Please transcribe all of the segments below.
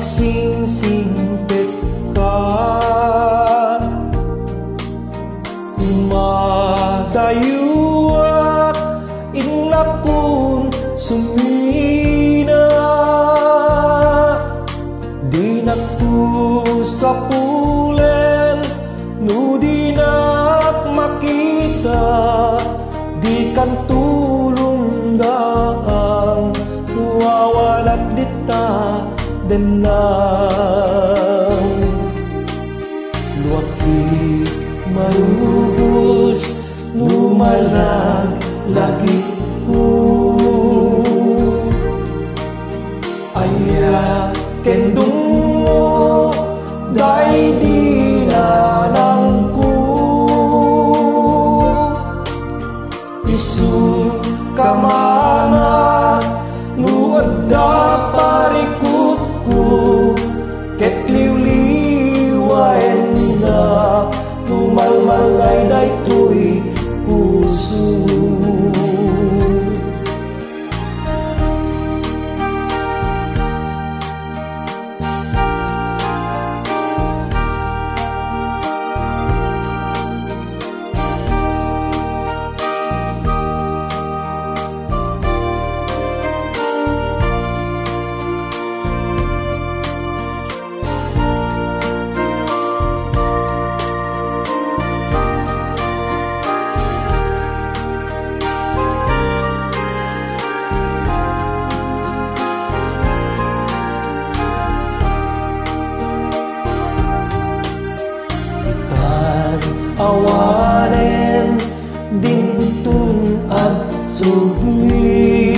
magsingsingpit ka. Madayuat inapun sumina, di nagtu sa pulen no di nak makita, di kan tulong daang wawalat dita denang. Luwaki marubos numarag lagi ko, aya kendung mo day di nanang ko. Isu kamana nuadda parikot ko, ket liwliwaen na tumalmalay daytoy puso. Awanen dintun at sugli,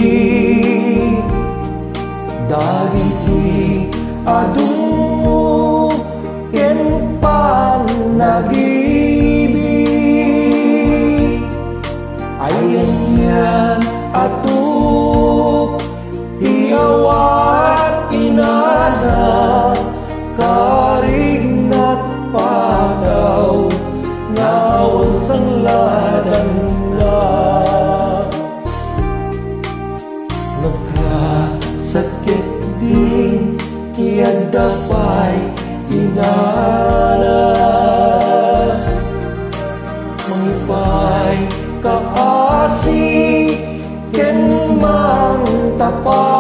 dagiti adungo ken panagibig. Ayan yan atuk ti awat inana, karignat padaw ngawan sang ladan na. Nagkasakit din iadapay inana, mangipay kaasi ken mang tapay.